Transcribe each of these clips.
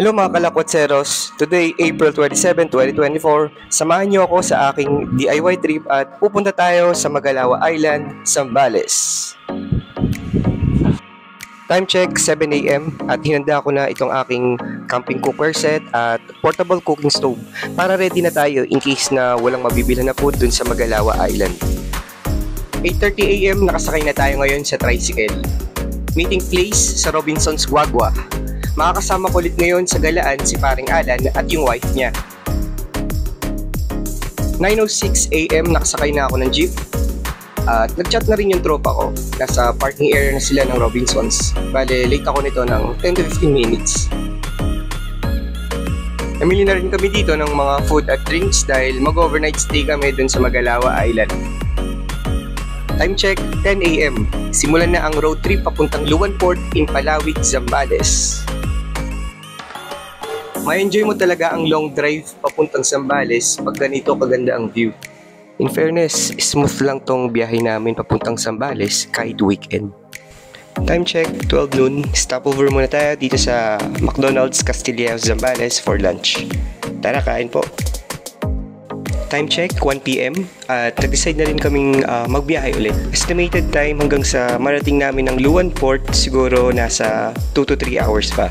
Hello mga kalakwatseros, today April 27, 2024, samahan niyo ako sa aking DIY trip at pupunta tayo sa Magalawa Island, Zambales. Time check 7 AM at hinanda ko na itong aking camping cooker set at portable cooking stove para ready na tayo in case na walang mabibilhan na food dun sa Magalawa Island. 8:30 AM nakasakay na tayo ngayon sa tricycle. Meeting place sa Robinson's Guagua. Makakasama ko ulit ngayon sa galaan si paring Alan at yung wife niya. 9:06 AM nakasakay na ako ng jeep at nagchat na rin yung tropa ko. Nasa parking area na sila ng Robinsons. Bale, late ako nito ng 10 to 15 minutes. Namili na rin kami dito ng mga food at drinks dahil mag-overnight stay kami dun sa Magalawa Island. Time check 10 AM. Simulan na ang road trip papuntang Luan Port in Palawig, Zambales. Ma-enjoy mo talaga ang long drive papuntang Zambales pag ganito kaganda ang view. In fairness, smooth lang tong biyahe namin papuntang Zambales kahit weekend. Time check 12 noon. Stopover muna tayo dito sa McDonald's Castillejo, Zambales for lunch. Tara, kain po. Time check 1 PM at nag-decide na rin kaming magbiyahe ulit. Estimated time hanggang sa marating namin ng Luan Port siguro nasa 2 to 3 hours pa.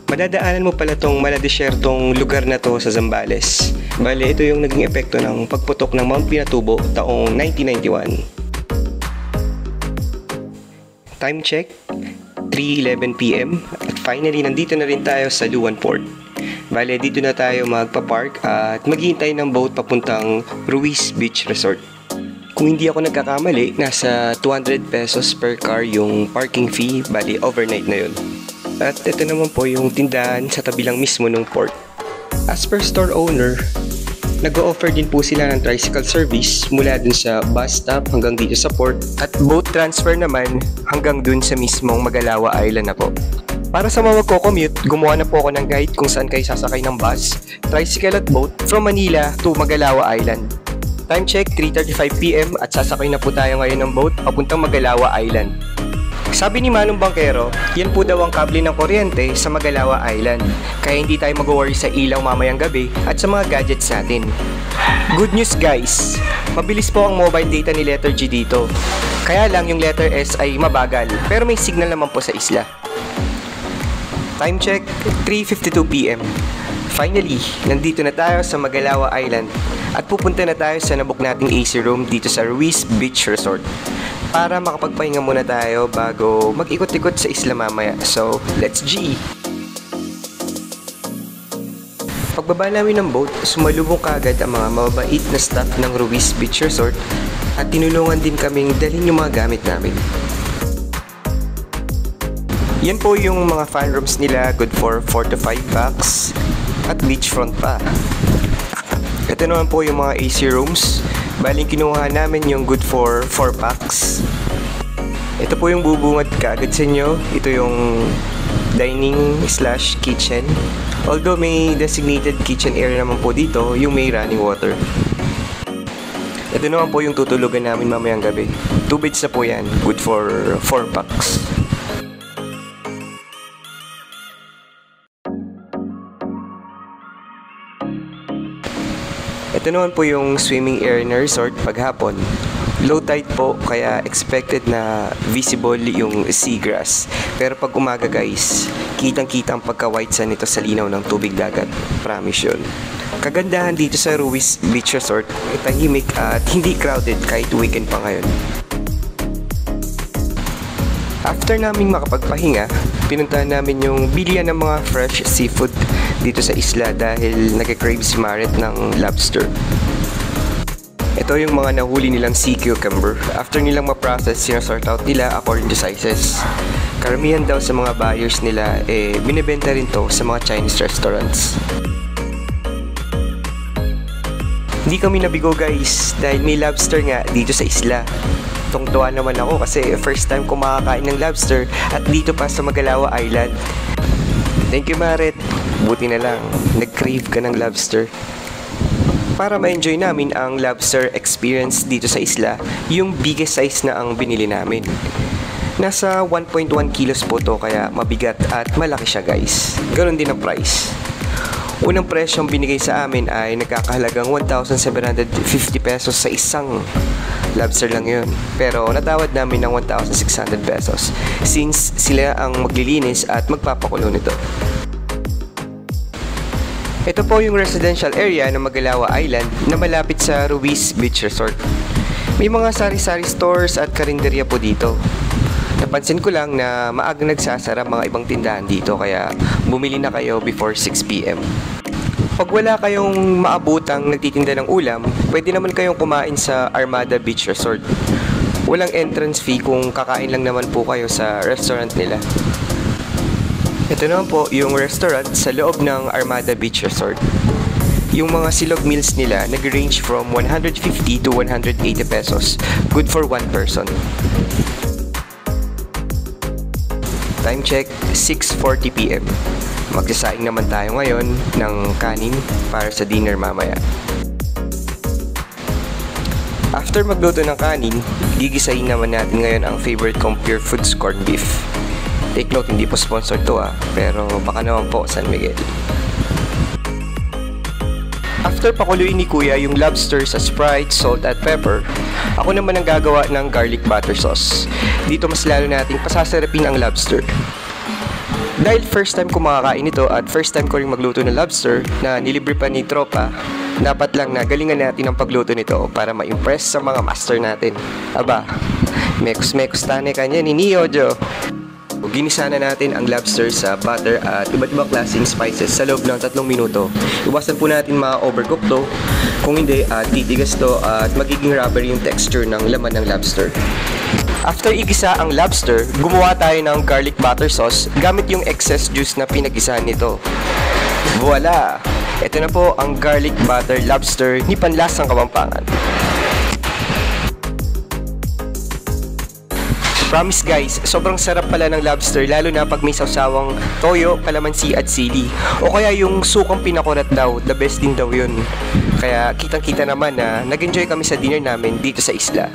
Madadaanan mo pala tong maladesyertong lugar na to sa Zambales. Bale, ito yung naging epekto ng pagputok ng Mount Pinatubo taong 1991. Time check 3:11 PM at finally nandito na rin tayo sa Luan Port. Bale, dito na tayo magpa-park at maghihintay ng boat papuntang Ruiz Beach Resort. Kung hindi ako nagkakamali, nasa 200 pesos per car yung parking fee, bale overnight na yun. At ito naman po yung tindahan sa tabi lang mismo ng port. As per store owner, nag-o-offer din po sila ng tricycle service mula dun sa bus stop hanggang dito sa port at boat transfer naman hanggang dun sa mismong Magalawa Island na po. Para sa mga magko-commute, gumawa na po ako ng guide kung saan kayo sasakay ng bus, tricycle at boat from Manila to Magalawa Island. Time check 3:35 PM at sasakay na po tayo ngayon ng boat papuntang Magalawa Island. Sabi ni Manong Bangkero, yan po daw ang kable ng kuryente sa Magalawa Island. Kaya hindi tayo mag-worry sa ilaw mamayang gabi at sa mga gadgets natin. Good news guys! Mabilis po ang mobile data ni letter G dito. Kaya lang yung letter S ay mabagal, pero may signal naman po sa isla. Time check 3:52 PM. Finally, nandito na tayo sa Magalawa Island at pupunta na tayo sa nabook nating AC room dito sa Ruiz Beach Resort para makapagpahinga muna tayo bago mag-ikot-ikot sa isla mamaya. So, let's G! Pagbaba namin ng boat, sumalubong kaagad ang mga mababait na staff ng Ruiz Beach Resort at tinulungan din kaming dalhin yung mga gamit namin. Yan po yung mga fan rooms nila, good for 4 to 5 bucks at beachfront pa. Ito naman po yung mga AC rooms. Baling kinuha namin yung good for 4 packs. Ito po yung bubungad kaagad sa inyo. Ito yung dining slash kitchen. Although may designated kitchen area naman po dito, yung may running water. Ito naman po yung tutulugan namin mamayang gabi. 2 beds na po yan, good for 4 packs. Ito naman po yung swimming area ng resort paghapon. Low tide po kaya expected na visible yung seagrass. Pero pag umaga guys, kitang-kita ang pagka-white sand nito sa linaw ng tubig dagat. Promise yun. Kagandahan dito sa Ruiz Beach Resort ay tahimik at hindi crowded kahit weekend pa ngayon. After naming makapagpahinga, pinuntahan namin yung bilihan ng mga fresh seafood dito sa isla dahil nag-crave si Maret ng lobster. Ito yung mga nahuli nilang sea cucumber. After nilang ma-process, sinasort out nila according to sizes. Karamihan daw sa mga buyers nila binibenta rin to sa mga Chinese restaurants. Hindi kami nabigo guys dahil may lobster nga dito sa isla. Tungtuwa naman ako kasi first time ko makakain ng lobster at dito pa sa Magalawa Island. Thank you Maret. Buti na lang, nag-crave ka ng lobster. Para ma-enjoy namin ang lobster experience dito sa isla, yung biggest size na ang binili namin. Nasa 1.1 kilos po to kaya mabigat at malaki siya guys. Ganon din ang price. Unang presyong binigay sa amin ay nagkakahalagang 1,750 pesos sa isang lobster lang yun. Pero natawad namin ng 1,600 pesos since sila ang maglilinis at magpapakulo nito. Ito po yung residential area ng Magalawa Island na malapit sa Ruiz Beach Resort. May mga sari-sari stores at karinderya po dito. Napansin ko lang na maagang nagsasara mga ibang tindahan dito kaya bumili na kayo before 6 PM. Pag wala kayong maabutang nagtitinda ng ulam, pwede naman kayong kumain sa Armada Beach Resort. Walang entrance fee kung kakain lang naman po kayo sa restaurant nila. Ito naman po yung restaurant sa loob ng Armada Beach Resort. Yung mga silog meals nila nag-range from 150 to 180 pesos. Good for one person. Time check, 6:40 PM. Magsasaing naman tayo ngayon ng kanin para sa dinner mamaya. After magluto ng kanin, gigisahin naman natin ngayon ang favorite kong Pure Foods corned beef. Take note, hindi po sponsor to pero baka naman po San Miguel. After pakuluin ni Kuya yung lobster sa Sprite, salt at pepper, ako naman ang gagawa ng garlic butter sauce. Dito mas lalo nating pasasarapin ang lobster. Dahil first time ko makakain ito at first time ko rin magluto ng lobster na nilibre pa ni Tropa, dapat lang na galingan natin ang pagluto nito para ma-impress sa mga master natin. Aba, mekos-mekos tane kanya ni Neo Jo. Ginisa na natin ang lobster sa butter at iba't ibang klaseng spices sa loob ng 3 minuto. Iwasan po natin ma-overcook to. Kung hindi, titigas to at magiging rubbery yung texture ng laman ng lobster. After igisa ang lobster, gumawa tayo ng garlic butter sauce gamit yung excess juice na pinag-isahan nito. Voila! Ito na po ang garlic butter lobster ni Panlasang Kapampangan. Promise guys, sobrang sarap pala ng lobster lalo na pag may sawsawang toyo, kalamansi at sili. O kaya yung sukang pinakurat daw, the best din daw yun. Kaya kitang-kita naman na nag-enjoy kami sa dinner namin dito sa isla.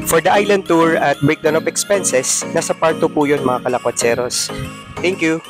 For the island tour at breakdown of expenses, nasa part 2 po yun mga kalakwatseros. Thank you!